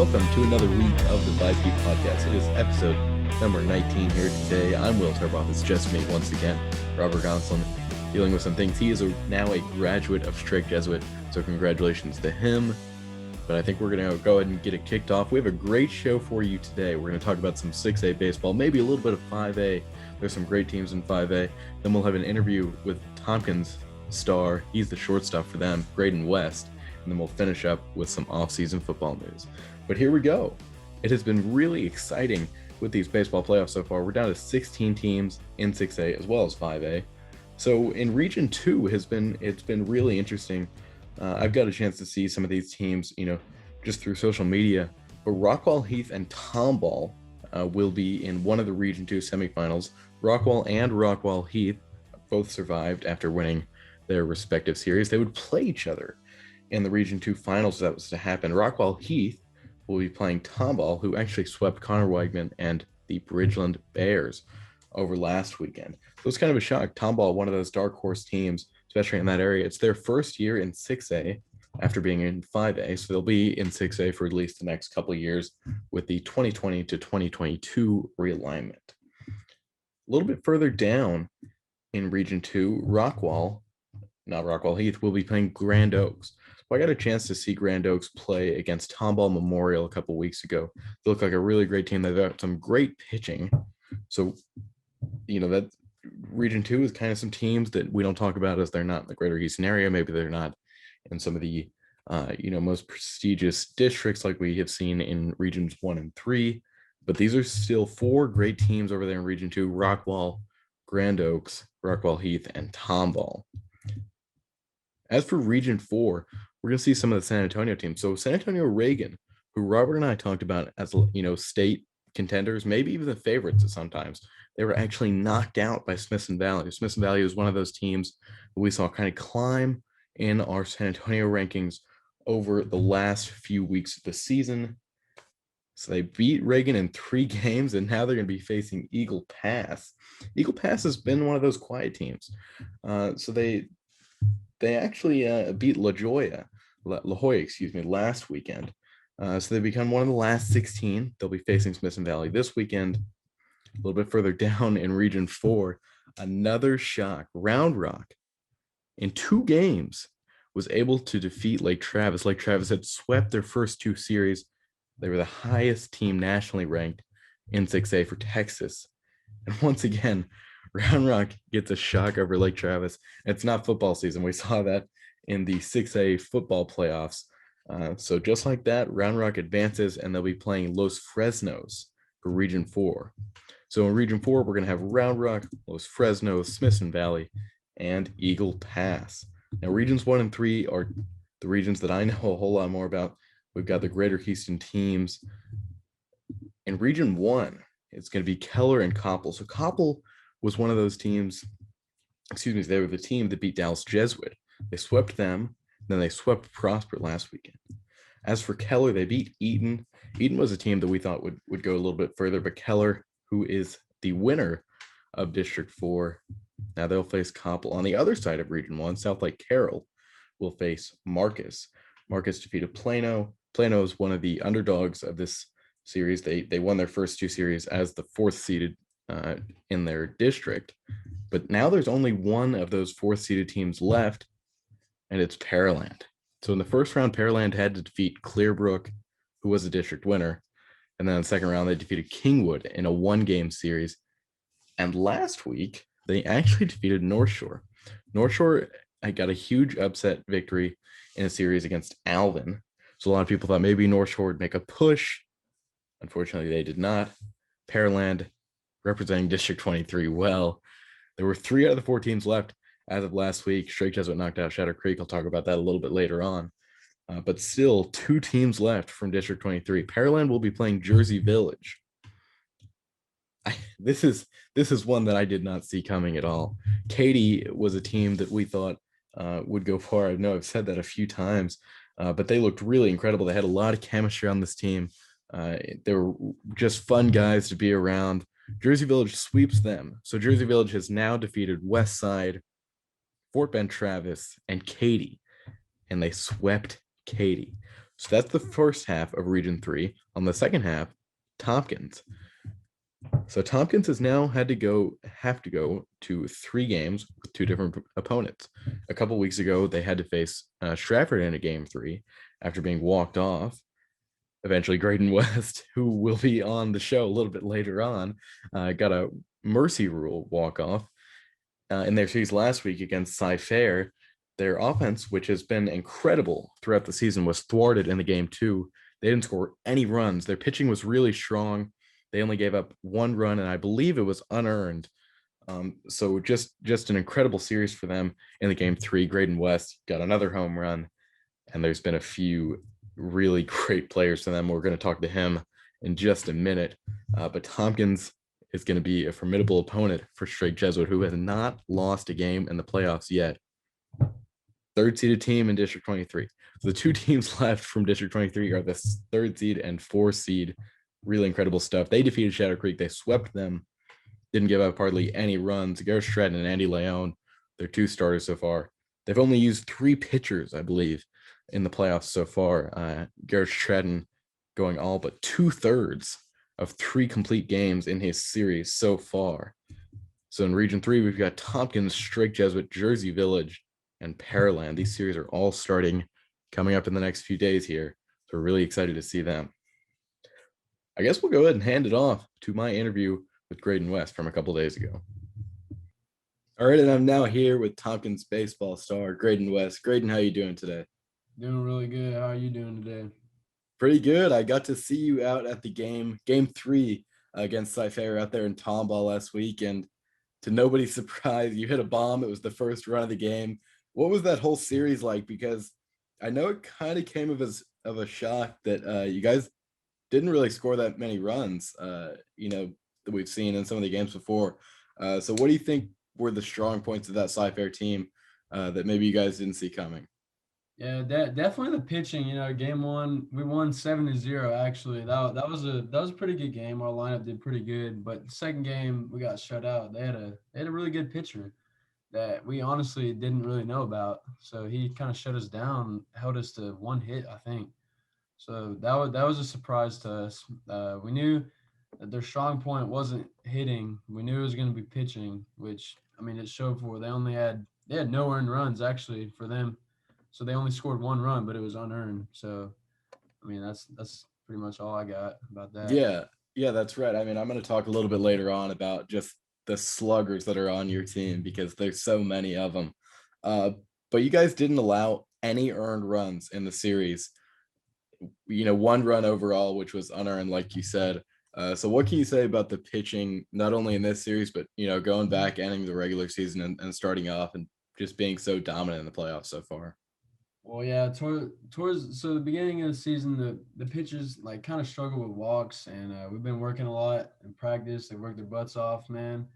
Welcome to another week of the VYPE podcast. It is episode number 19 here today. I'm Will Turboff. It's just me once again, Robert Gonsolin, dealing with some things. He is now a graduate of Straight Jesuit, so congratulations to him. But I think we're going to go ahead and get it kicked off. We have a great show for you today. We're going to talk about some 6A baseball, maybe a little bit of 5A. There's some great teams in 5A. Then we'll have an interview with Tompkins star. He's the shortstop for them, Graiden West. And then we'll finish up with some off-season football news. But here we go. It has been really exciting with these baseball playoffs so far. We're down to 16 teams in 6A as well as 5A. So in Region 2 it's been really interesting. I've got a chance to see some of these teams, just through social media. But Rockwall Heath and Tomball will be in one of the Region 2 semifinals. Rockwall and Rockwall Heath both survived after winning their respective series. They would play each other in the Region 2 finals. That was to happen. Rockwall Heath will be playing Tomball, who actually swept Connor Weigman and the Bridgeland Bears over last weekend. So it's kind of a shock. Tomball, one of those dark horse teams, especially in that area. It's their first year in 6A after being in 5A, so they'll be in 6A for at least the next couple of years with the 2020 to 2022 realignment. A little bit further down in Region 2, Rockwall Heath will be playing Grand Oaks. So I got a chance to see Grand Oaks play against Tomball Memorial a couple weeks ago. They look like a really great team. They've got some great pitching. So, that Region 2 is kind of some teams that we don't talk about as they're not in the Greater Houston area. Maybe they're not in some of the, most prestigious districts like we have seen in Regions 1 and 3. But these are still four great teams over there in Region 2, Rockwall, Grand Oaks, Rockwall Heath, and Tomball. As for Region 4, we're going to see some of the San Antonio teams. So San Antonio Reagan, who Robert and I talked about as, state contenders, maybe even the favorites at sometimes, they were actually knocked out by Smithson Valley. Smithson Valley was one of those teams that we saw kind of climb in our San Antonio rankings over the last few weeks of the season. So they beat Reagan in 3 games, and now they're going to be facing Eagle Pass. Eagle Pass has been one of those quiet teams. So they actually beat La Jolla, last weekend. So they become one of the last 16. They'll be facing Smithson Valley this weekend. A little bit further down in Region 4, another shock. Round Rock, in 2 games, was able to defeat Lake Travis. Lake Travis had swept their first 2 series. They were the highest team nationally ranked in 6A for Texas. And once again, Round Rock gets a shock over Lake Travis. It's not football season. We saw that in the 6A football playoffs. So just like that, Round Rock advances, and they'll be playing Los Fresnos for Region 4. So in Region 4, we're going to have Round Rock, Los Fresnos, Smithson Valley, and Eagle Pass. Now, Regions 1 and 3 are the regions that I know a whole lot more about. We've got the Greater Houston teams. In Region 1, it's going to be Keller and Coppell. So Coppell was one of those teams, they were the team that beat Dallas Jesuit. They swept them, then they swept Prosper last weekend. As for Keller, they beat Eaton. Eaton was a team that we thought would go a little bit further, but Keller, who is the winner of District 4, now they'll face Coppell. On the other side of Region 1, South Lake Carroll will face Marcus. Marcus defeated Plano. Plano is one of the underdogs of this series. They won their first 2 series as the 4th seeded in their district, but now there's only one of those 4th seeded teams left, and it's Pearland. So in the first round, Pearland had to defeat Clearbrook, who was a district winner, and then in the second round they defeated Kingwood in a 1-game series. And last week they actually defeated North Shore. North Shore got a huge upset victory in a series against Alvin. So a lot of people thought maybe North Shore would make a push. Unfortunately, they did not. Pearland, representing District 23 well. There were 3 out of the 4 teams left as of last week. Straight Jesuit knocked out Shadow Creek. I'll talk about that a little bit later on. But still, 2 teams left from District 23. Pearland will be playing Jersey Village. This is one that I did not see coming at all. Katy was a team that we thought would go far. I know I've said that a few times, but they looked really incredible. They had a lot of chemistry on this team. They were just fun guys to be around. Jersey Village sweeps them. So Jersey Village has now defeated Westside, Fort Bend Travis, and Katy, and they swept Katy. So that's the first half of Region 3. On the second half, Tompkins. So Tompkins has now have to go to 3 games with 2 different opponents. A couple weeks ago, they had to face Stratford in a game 3 after being walked off. Eventually, Graiden West, who will be on the show a little bit later on, got a mercy rule walk off in their series last week against Cy-Fair. Their offense, which has been incredible throughout the season, was thwarted in the game 2. They didn't score any runs. Their pitching was really strong. They only gave up 1 run, and I believe it was unearned. So just an incredible series for them in the game 3. Graiden West got another home run, and there's been a few really great players for them. We're going to talk to him in just a minute. But Tompkins is going to be a formidable opponent for Strake Jesuit, who has not lost a game in the playoffs yet. 3rd seeded team in District 23. So the 2 teams left from District 23 are the 3rd seed and 4th seed. Really incredible stuff. They defeated Shadow Creek. They swept them. Didn't give up hardly any runs. Garrett Stratton and Andy Leone, they're 2 starters so far. They've only used 3 pitchers, I believe, in the playoffs so far. Garrett Stratton going all but 2/3 of 3 complete games in his series so far. So in Region 3, we've got Tompkins, Strake Jesuit, Jersey Village, and Pearland. These series are all starting coming up in the next few days here. So we're really excited to see them. I guess we'll go ahead and hand it off to my interview with Graiden West from a couple days ago. All right, and I'm now here with Tompkins baseball star Graiden West. Graiden, how you doing today? Doing really good. How are you doing today? Pretty good. I got to see you out at the game 3 against Cy-Fair out there in Tomball last week, and to nobody's surprise, you hit a bomb. It was the first run of the game. What was that whole series like? Because I know it kind of came of a shock that you guys didn't really score that many runs, that we've seen in some of the games before. So what do you think were the strong points of that Cy-Fair team that maybe you guys didn't see coming? Yeah, definitely the pitching. Game 1 we won 7-0. Actually, that was a pretty good game. Our lineup did pretty good, but the second game we got shut out. They had a really good pitcher that we honestly didn't really know about. So he kind of shut us down, held us to 1 hit, I think. So that was a surprise to us. We knew that their strong point wasn't hitting. We knew it was going to be pitching, which I mean it showed for. They had no earned runs actually for them, so they only scored 1 run, but it was unearned. So I mean that's pretty much all I got about that. Yeah, that's right. I mean, I'm going to talk a little bit later on about just the sluggers that are on your team because there's so many of them. Uh, but you guys didn't allow any earned runs in the series. 1 run overall, which was unearned, like you said. So what can you say about the pitching, not only in this series, but, going back, ending the regular season and starting off and just being so dominant in the playoffs so far? Well, yeah, towards the beginning of the season, the pitchers like kind of struggle with walks, and we've been working a lot in practice. They work their butts off, man.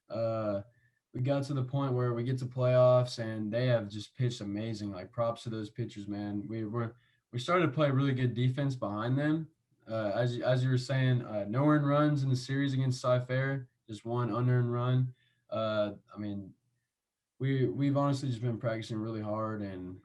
Uh, we got to the point where we get to playoffs, and they have just pitched amazing. Like props to those pitchers, man. We started to play really good defense behind them. As you were saying, no earned runs in the series against Cy-Fair, just 1 unearned run. I mean, we've honestly just been practicing really hard, and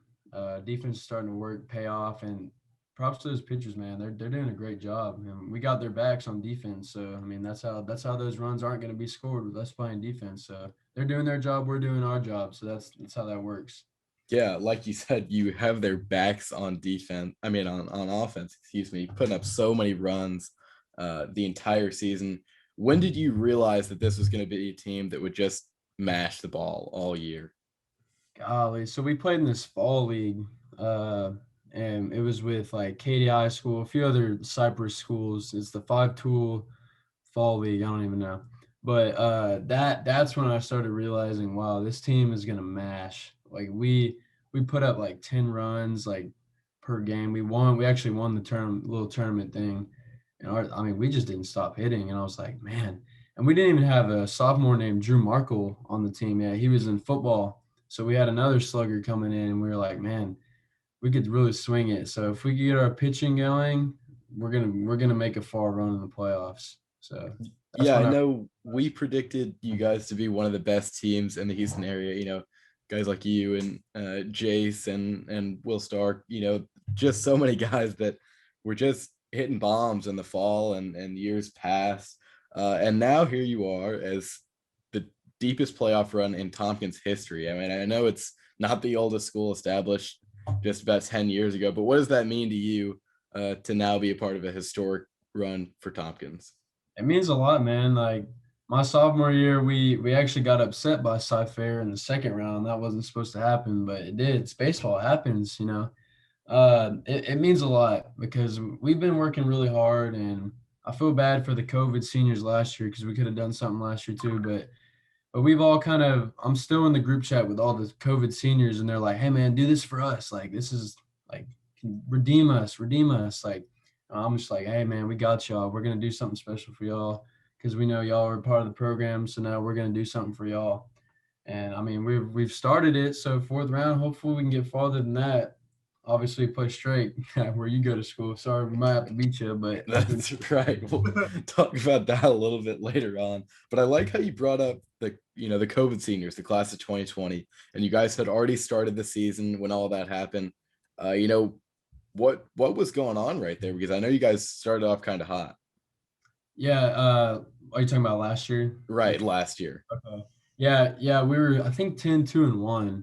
defense is starting to pay off. And props to those pitchers, man. They're doing a great job, and we got their backs on defense. So I mean, that's how those runs aren't going to be scored with us playing defense. So they're doing their job, we're doing our job. So that's how that works. Yeah, like you said, you have their backs on defense. I mean, on offense, excuse me, putting up so many runs the entire season. When did you realize that this was going to be a team that would just mash the ball all year? Golly, so we played in this fall league, uh, and it was with like Katy High School, a few other Cypress schools. It's the 5 tool fall league. I don't even know, but that's when I started realizing, wow, this team is gonna mash. Like we put up like 10 runs like per game. We won. We actually won the little tournament thing, and I mean, we just didn't stop hitting. And I was like, man. And we didn't even have a sophomore named Drew Markle on the team. Yeah, he was in football, so we had another slugger coming in, and we were like, man, we could really swing it. So if we could get our pitching going, we're gonna make a far run in the playoffs. So that's Yeah, when I I know we predicted you guys to be one of the best teams in the Houston area. Guys like you and Jace and Will Stark. just so many guys that were just hitting bombs in the fall and years past. And now here you are as the deepest playoff run in Tompkins history. I mean, I know it's not the oldest school established just about 10 years ago, but what does that mean to you to now be a part of a historic run for Tompkins? It means a lot, man. Like my sophomore year, we actually got upset by Cy-Fair in the second round. That wasn't supposed to happen, but it did. It's baseball. It happens, you know. It means a lot because we've been working really hard, and I feel bad for the COVID seniors last year because we could have done something last year too. But we've all kind of, I'm still in the group chat with all the COVID seniors, and they're like, "Hey man, do this for us. Like this is like redeem us, redeem us." Like I'm just like, "Hey man, we got y'all. We're gonna do something special for y'all because we know y'all are part of the program. So now we're gonna do something for y'all." And I mean, we've started it. So fourth round, hopefully we can get farther than that. Obviously, play straight where you go to school. Sorry, we might have to beat you, but hopefully. That's right. We'll talk about that a little bit later on. But I like how you brought up the COVID seniors, the class of 2020, and you guys had already started the season when all that happened. You know, what was going on right there? Because I know you guys started off kind of hot. Yeah, are you talking about last year? Right, last year. Okay. Yeah, we were I think 10-2-1,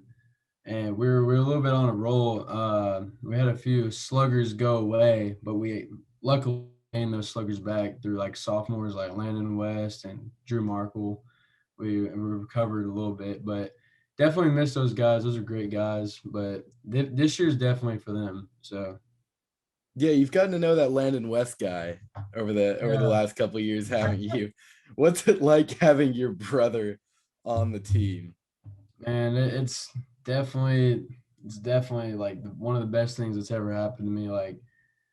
and we were a little bit on a roll. We had a few sluggers go away, but we luckily gained those sluggers back through like sophomores like Landon West and Drew Markle. We recovered a little bit, but definitely miss those guys. Those are great guys, but this year's definitely for them. So Yeah, you've gotten to know that Landon West guy over the yeah, last couple of years, haven't you? What's it like having your brother on the team? man, it's definitely like one of the best things that's ever happened to me. Like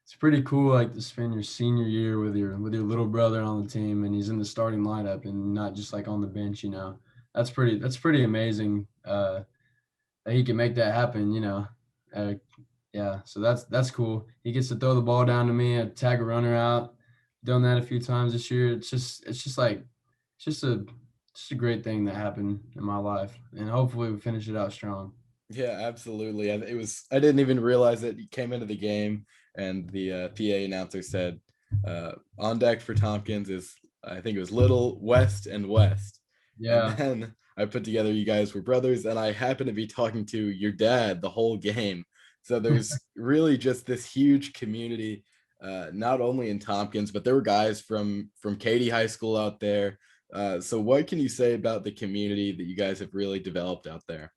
it's pretty cool, like to spend your senior year with your little brother on the team, and he's in the starting lineup and not just like on the bench. You know, that's pretty amazing. That he can make that happen. You know, uh, yeah. So that's cool. He gets to throw the ball down to me, and tag a runner out. Done that a few times this year. It's just like it's just a great thing that happened in my life, and hopefully we finish it out strong. Yeah, absolutely. And it was I didn't even realize that he came into the game and the PA announcer said on deck for Tompkins is I think it was Little West and West. And Yeah. then I put together you guys were brothers and I happened to be talking to your dad the whole game. So there's really just this huge community not only in Tompkins but there were guys from Katy High School out there. So what can you say about the community that you guys have really developed out there?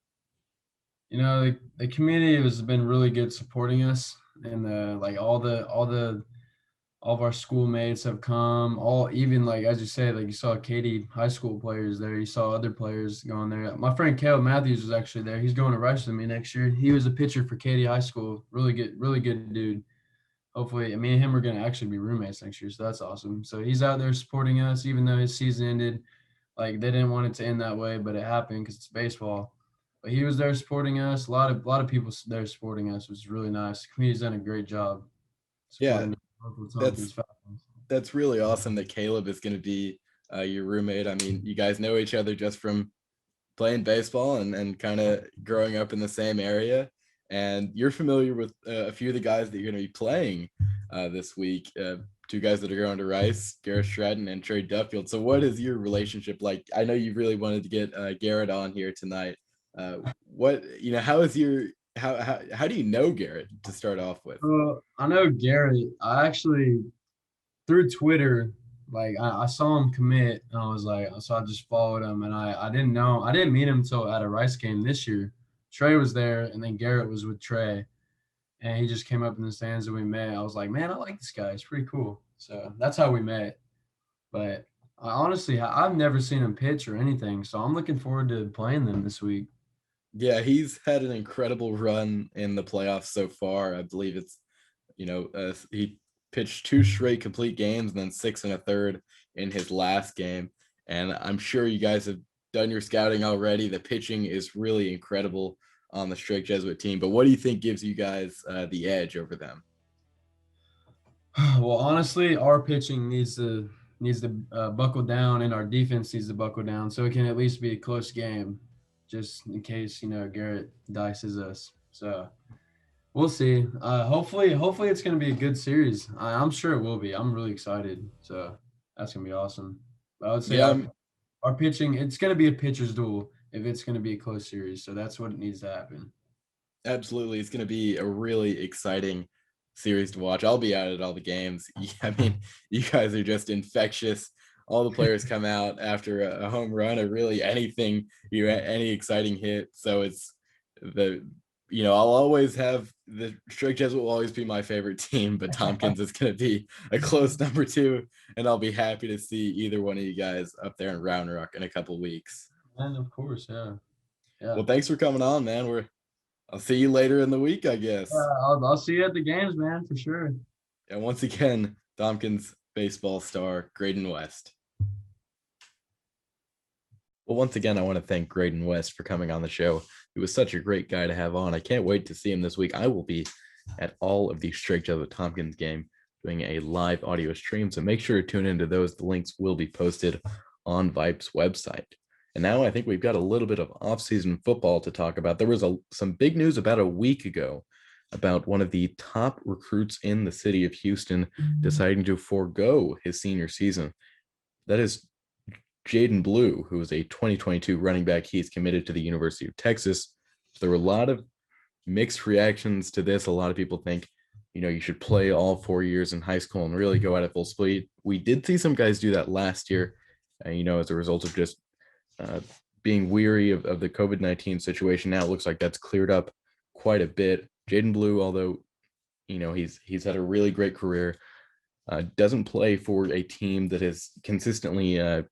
You know, the community has been really good supporting us, and like all of our schoolmates have come. All even like as you say, like you saw Katy high school players there. You saw other players going there. My friend Caleb Matthews was actually there. He's going to Rice with me next year. He was a pitcher for Katy High School. Really good dude. Hopefully, me and him are going to actually be roommates next year, so that's awesome. So he's out there supporting us, even though his season ended. Like they didn't want it to end that way, but it happened because it's baseball. But he was there supporting us. A lot of people there supporting us, which is really nice. The community's done a great job Yeah, supporting the local that's Tompkins Falcons. that's really awesome that Caleb is going to be your roommate. I mean, you guys know each other just from playing baseball and kind of growing up in the same area. And you're familiar with a few of the guys that you're going to be playing this week. Two guys that are going to Rice, Garrett Stratton and Trey Duffield. So, what is your relationship like? I know you really wanted to get Garrett on here tonight. How is your how do you know Garrett to start off with? I know Garrett. I actually through Twitter, like I saw him commit, and I was like, so I just followed him, and I didn't know, I didn't meet him until at a Rice game this year. Trey was there, and then Garrett was with Trey, and he just came up in the stands and we met. I was like, man, I like this guy. It's pretty cool. So that's how we met. But I've never seen him pitch or anything, so I'm looking forward to playing them this week. Yeah, he's had an incredible run in the playoffs so far. I believe it's, he pitched two straight complete games and then six and a third in his last game. And I'm sure you guys have done your scouting already. The pitching is really incredible on the Strake Jesuit team. But what do you think gives you guys the edge over them? Well, honestly, our pitching needs to buckle down, and our defense needs to buckle down, so it can at least be a close game, just in case Garrett dices us. So We'll see. Hopefully it's going to be a good series. I'm sure it will be. I'm really excited. So that's going to be awesome. But I would say Yeah, our pitching, it's going to be a pitcher's duel if it's going to be a close series. So that's what needs to happen. absolutely. It's going to be a really exciting series to watch. I'll be out at all the games. I mean, you guys are just infectious. All the players come out after a home run or really anything, any exciting hit. So it's the, I'll always have the Strict Jesuit will always be my favorite team, but Tompkins is going to be a close number two. And I'll be happy to see either one of you guys up there in Round Rock in a couple weeks. And of course, yeah. Yeah. Well, thanks for coming on, man. I'll see you later in the week, I guess. I'll see you at the games, man, for sure. And once again, Tompkins baseball star Graiden West. Well, once again, I want to thank Graiden West for coming on the show. He was such a great guy to have on. I can't wait to see him this week. I will be at all of the Strike Jesuit Tompkins game doing a live audio stream, so make sure to tune into those. The links will be posted on VYPE's website. And now I think we've got a little bit of off-season football to talk about. There was some big news about a week ago about one of the top recruits in the city of Houston deciding to forego his senior season. That is Jaydon Blue, who is a 2022 running back. He's committed to the University of Texas. There were a lot of mixed reactions to this. A lot of people think, you should play all 4 years in high school and really go at it full speed. We did see some guys do that last year, as a result of just being weary of the COVID-19 situation. Now it looks like that's cleared up quite a bit. Jaydon Blue, although, he's had a really great career, doesn't play for a team that has consistently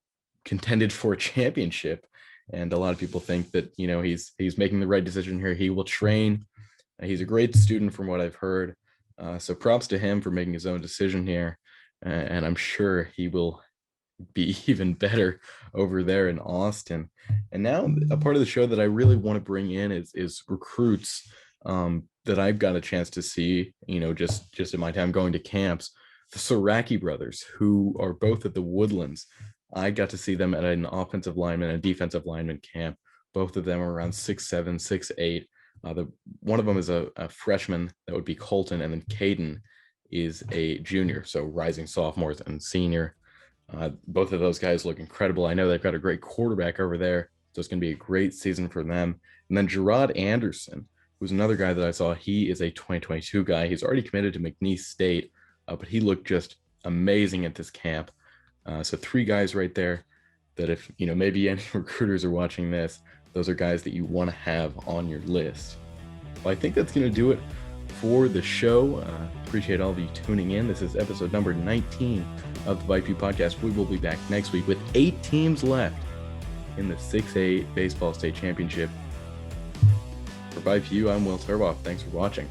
contended for a championship. And a lot of people think that, he's making the right decision here. He will train. He's a great student from what I've heard. So props to him for making his own decision here. And I'm sure he will be even better over there in Austin. And now a part of the show that I really want to bring in is recruits that I've got a chance to see, just in my time going to camps. The Saraki brothers, who are both at the Woodlands. I got to see them at an offensive lineman and a defensive lineman camp. Both of them are around 6'7", 6'8". One of them is a freshman, that would be Colton, and then Caden is a junior, so rising sophomores and senior. Both of those guys look incredible. I know they've got a great quarterback over there, so it's going to be a great season for them. And then Gerard Anderson, who's another guy that I saw. He is a 2022 guy. He's already committed to McNeese State, but he looked just amazing at this camp. So 3 guys right there that if, maybe any recruiters are watching this, those are guys that you want to have on your list. Well, I think that's going to do it for the show. Appreciate all of you tuning in. This is episode number 19 of the VYPE podcast. We will be back next week with 8 teams left in the 6A Baseball State Championship. For VYPE, I'm Will Turboff. Thanks for watching.